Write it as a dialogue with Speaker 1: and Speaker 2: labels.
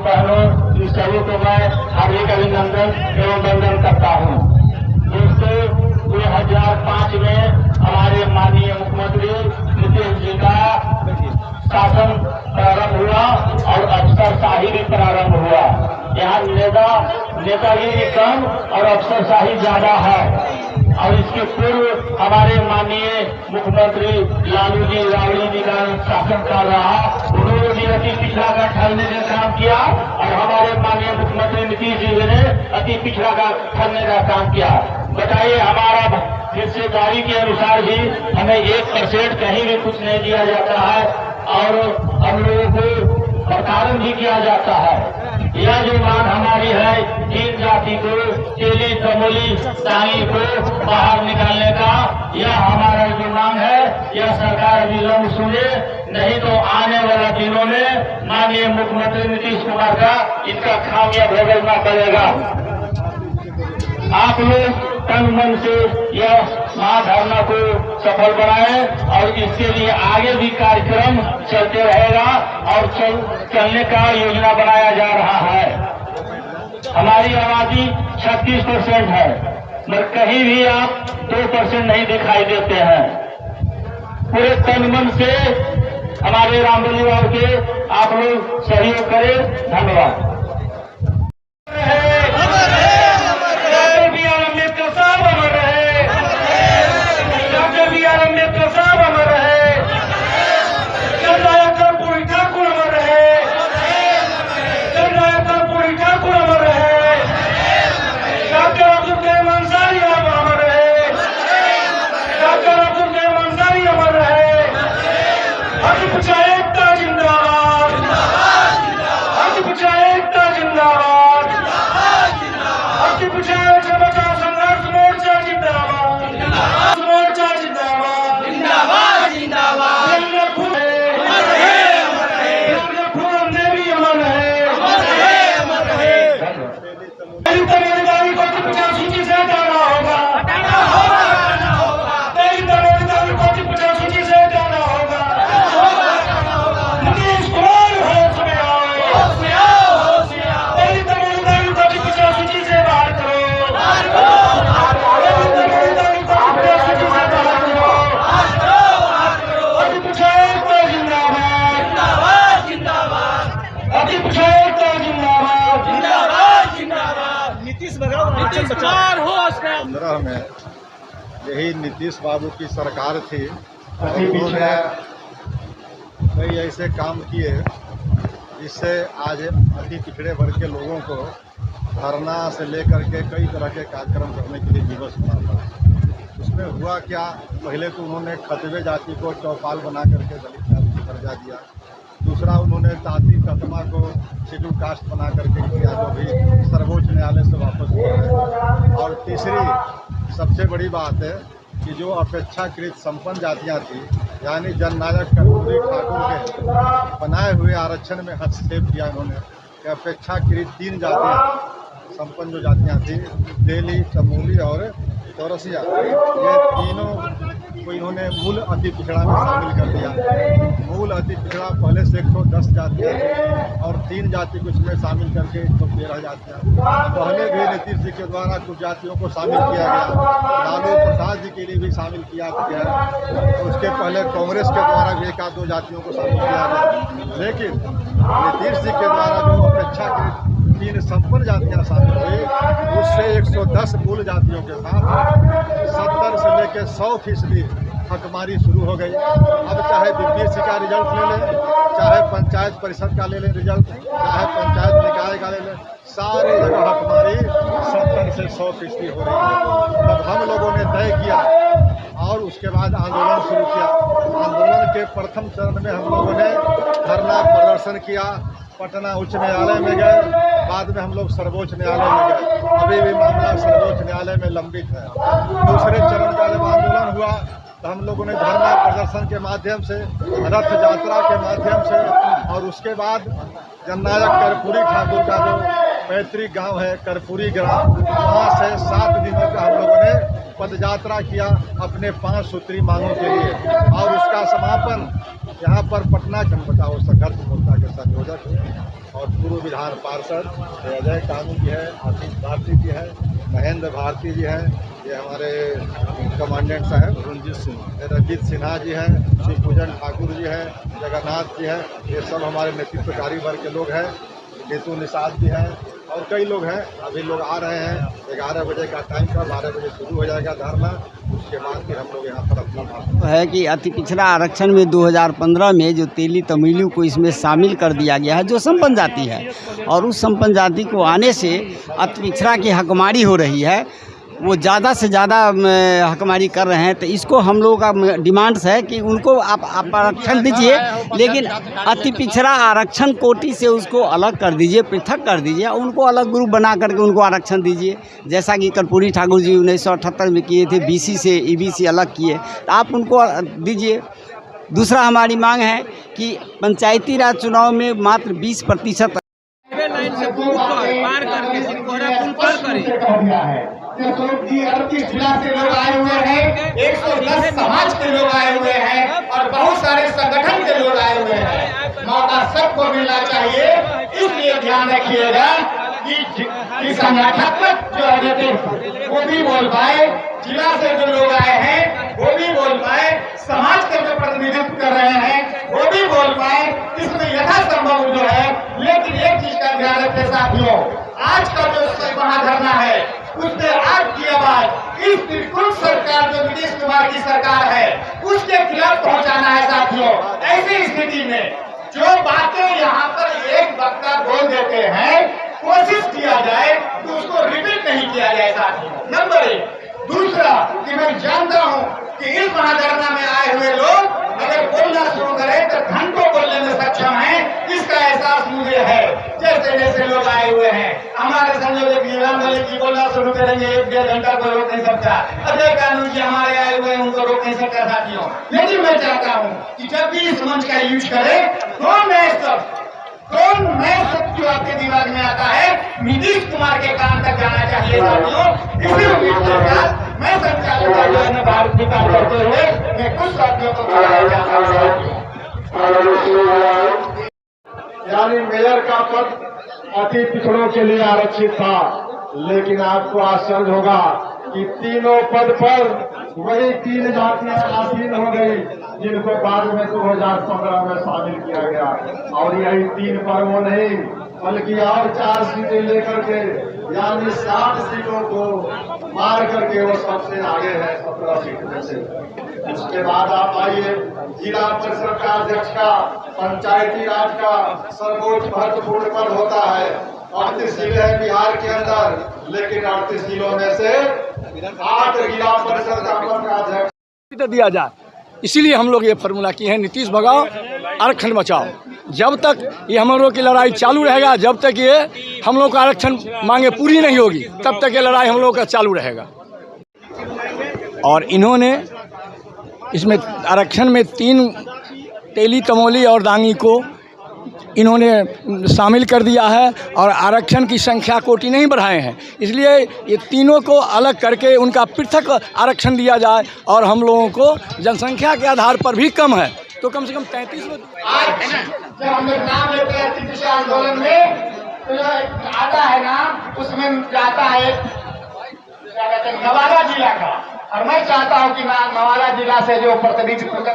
Speaker 1: बहनों इन सभी को मैं हार्दिक अभिनंदन एवं वंदन करता हूँ। दोस्तों, 2005 में हमारे माननीय मुख्यमंत्री नीतीश जी का शासन प्रारंभ हुआ और अफसरशाही भी प्रारंभ हुआ। यहाँ नेतागिरी भी कम और अफसरशाही ज्यादा है। और इसके पूर्व हमारे माननीय मुख्यमंत्री लालू जी राबड़ी जी का शासन कर रहा, उन्होंने भी अति पिछड़ा का ठहरने का काम किया और हमारे माननीय मुख्यमंत्री नीतीश जी ने अति पिछड़ा का ठहरने का काम किया। बताइए, हमारा हिस्सेदारी के अनुसार भी हमें 1% कहीं भी कुछ नहीं दिया जाता है और हम लोगों को प्रताड़न भी किया जाता है। यह जो मांग हमारी है, तीन जाति को, तेली तमोली टांगी को बाहर निकालने का, यह हमारा जो मांग है, यह सरकार विलंब सुने, नहीं तो आने वाले दिनों में माननीय मुख्यमंत्री नीतीश कुमार का इनका खामियां भुगतना पड़ेगा। आप लोग तन मन से यह महाधरना को सफल बनाए और इसके लिए आगे भी कार्यक्रम चलते रहेगा और चलने का योजना बनाया जा रहा है। हमारी आबादी 36% है, मगर कहीं भी आप 2% नहीं दिखाई देते हैं। पूरे तन मन से हमारे रामबली बाबू के आप लोग सहयोग करें। धन्यवाद।
Speaker 2: में यही नीतीश बाबू की सरकार थी और उन्होंने कई ऐसे काम किए जिससे आज अति पिछड़े वर्ग के लोगों को धरना से लेकर के कई तरह के कार्यक्रम करने के लिए दिवस बना था। उसमें हुआ क्या, पहले तो उन्होंने खतवे जाति को चौपाल बना करके दलित जाति को दर्जा दिया। दूसरा, उन्होंने तांती ततमा को शेड्यूल कास्ट बना करके किया, जो भी सर्वोच्च न्यायालय से वापस हुआ है। और तीसरी सबसे बड़ी बात है कि जो अपेक्षाकृत संपन्न जातियां थी, यानी जननायक कर्पूरी ठाकुर के बनाए हुए आरक्षण में हस्तक्षेप किया इन्होंने कि अपेक्षाकृत 3 जातियां संपन्न जो जातियां थी, तेली, चमोली और चौरसिया, ये तीनों को इन्होंने मूल अति पिछड़ा में शामिल कर दिया। मूल अति पिछड़ा पहले से 110 जातियाँ और 3 जाति को इसमें शामिल करके 113 जातियाँ। पहले भी नीतीश जी के द्वारा कुछ जातियों को शामिल किया गया, लालू प्रसाद जी के लिए भी शामिल किया गया, उसके पहले कांग्रेस के द्वारा भी 1-2 जातियों को शामिल किया गया। लेकिन नीतीश जी के द्वारा जो अपेक्षाकृत 3 संपन्न जातियाँ शामिल हुई, उससे 110 मूल जातियों के साथ 70 से लेकर 100% हकमारी शुरू हो गई। अब चाहे बीपीएससी का रिजल्ट ले लें, चाहे पंचायत परिषद का ले लें रिजल्ट, चाहे पंचायत निकाय का ले लें, सारे जगह हकमारी 70 से 100% हो रही है। तब हम लोगों ने तय किया और उसके बाद आंदोलन शुरू किया। आंदोलन के प्रथम चरण में हम लोगों ने धरना प्रदर्शन किया, पटना उच्च न्यायालय में गए, बाद में हम लोग सर्वोच्च न्यायालय में गए। अभी भी मामला सर्वोच्च न्यायालय में लंबित है। दूसरे चरण का जब आंदोलन हुआ तो हम लोगों ने धरना प्रदर्शन के माध्यम से, रथ यात्रा के माध्यम से और उसके बाद जननायक कर्पूरी ठाकुर का जो पैतृक गांव है कर्पूरी ग्राम, वहाँ से 7 दिनों का हम लोगों ने पदयात्रा किया अपने 5 सूत्री मांगों के लिए और उसका समापन यहाँ पर पटना जन बचाओ संघर्ष मोर्चा के संयोजक और पूर्व विधान पार्षद अजय कानू जी है, आशीष भारती जी है, महेंद्र भारती जी हैं, ये हमारे कमांडेंट साहब रंजीत सिन्हा जी हैं, श्री पूजन ठाकुर जी हैं, जगन्नाथ जी हैं, ये सब हमारे नेतृत्वकारी वर्ग के लोग हैं, नीतू निषाद जी हैं और कई लोग हैं। अभी लोग आ रहे हैं, 11 बजे का टाइम था, 12 बजे शुरू हो जाएगा धरना, उसके बाद फिर हम लोग यहाँ पर अपना
Speaker 3: है कि अति पिछड़ा आरक्षण में 2015 में जो तेली तमिलू को इसमें शामिल कर दिया गया है, जो संपन्न जाति है, और उस संपन्न जाति को आने से अति पिछड़ा की हकमारी हो रही है, वो ज़्यादा से ज़्यादा हकमारी कर रहे हैं। तो इसको हम लोगों का डिमांड्स है कि उनको आप आरक्षण दीजिए, लेकिन अति पिछड़ा आरक्षण कोटि से उसको अलग कर दीजिए, पृथक कर दीजिए, उनको अलग ग्रुप बना करके उनको आरक्षण दीजिए, जैसा कि कर्पूरी ठाकुर जी 1978 में किए थे, बीसी से ईबीसी अलग किए, तो आप उनको दीजिए। दूसरा हमारी मांग है कि पंचायती राज चुनाव में मात्र 20%
Speaker 4: लाइन से पार करके सिकोहरा पुल पार करें।
Speaker 1: जी 38 जिला से लोग आए हुए हैं, 110 समाज के लोग आए हुए हैं और बहुत सारे संगठन के लोग आए हुए हैं। मौका सबको मिलना चाहिए, इसलिए ध्यान रखिएगा कि संगठनात्मक जो है वो भी बोल पाए, जिला से जो लोग आए हैं वो भी बोल पाए, समाज के जो प्रतिनिधित्व कर रहे हैं वो भी बोल पाए, इसमें यथासंभव जो है। लेकिन एक चीज का ध्यान रखें साथियों, आज का जो महाधरना है उसमें आपकी आवाज इस त्रिकुट सरकार जो नीतीश कुमार की सरकार है उसके खिलाफ पहुंचाना है साथियों। ऐसी स्थिति में जो बातें यहाँ पर एक वक्ता बोल देते हैं, कोशिश किया जाए कि उसको रिपीट नहीं किया जाए साथियों, नंबर 1। दूसरा कि मैं जानता हूँ कि इस महाधरना में आए हुए लोग अगर बोलना शुरू करें तो घंटों बोलने में सक्षम है, इसका एहसास मुझे है। जैसे जैसे लोग आए हुए हैं, हमारे संयोजक जी बोलना शुरू करेंगे, 1-1.5 घंटा कोई रोक नहीं सकता। अजय कानू जी हमारे आए हुए हैं, उनको रोक नहीं सकता साथियों। लेकिन मैं चाहता हूँ कि जब भी इस मंच का यूज करें कौन नए शब्द जो आपके दिमाग में आता है नीतीश कुमार के काम तक जाना चाहिए साथियों। इसी उम्मीद के साथ मैं संचालक भारत की काम करते हुए मैं कुछ साथियों को यानी मेयर का पद अति पिछड़ों के लिए आरक्षित था, लेकिन आपको आश्चर्य होगा कि तीनों पद पर वही 3 जातियां आसीन हो गई जिनको बाद में 2015 में शामिल किया गया। और यही 3 पर वो नहीं बल्कि और 4 सीटें लेकर के यानी 60 सीटों को मार करके वो सबसे आगे है 17 सीट में से। उसके बाद आप आइए, जिला परिषद का अध्यक्ष का पंचायती राज का सर्वोच्च महत्वपूर्ण पद होता है। 38 जिले हैं बिहार के अंदर, लेकिन 38 जिलों में से 8 जिला परिषद का पद का अध्यक्ष
Speaker 5: दिया जाए। इसीलिए हम लोग ये फॉर्मूला किए हैं, नीतीश भगाओ आरक्षण बचाओ। जब तक ये हम लोग की लड़ाई चालू रहेगा, जब तक ये हम लोग का आरक्षण मांगे पूरी नहीं होगी, तब तक ये लड़ाई हम लोग का चालू रहेगा। और इन्होंने इसमें आरक्षण में 3 तेली तमोली और दांगी को इन्होंने शामिल कर दिया है और आरक्षण की संख्या कोटि नहीं बढ़ाए हैं। इसलिए ये तीनों को अलग करके उनका पृथक आरक्षण दिया जाए और हम लोगों को जनसंख्या के आधार पर भी कम है तो कम से कम 33 में।
Speaker 1: आज जब हम लोग नाम लेते हैं अति आंदोलन में तो आता है नाम, उसमें जाता है नवादा जिला का, और मैं चाहता हूँ कि नवादा जिला से जो प्रतिनिधित्व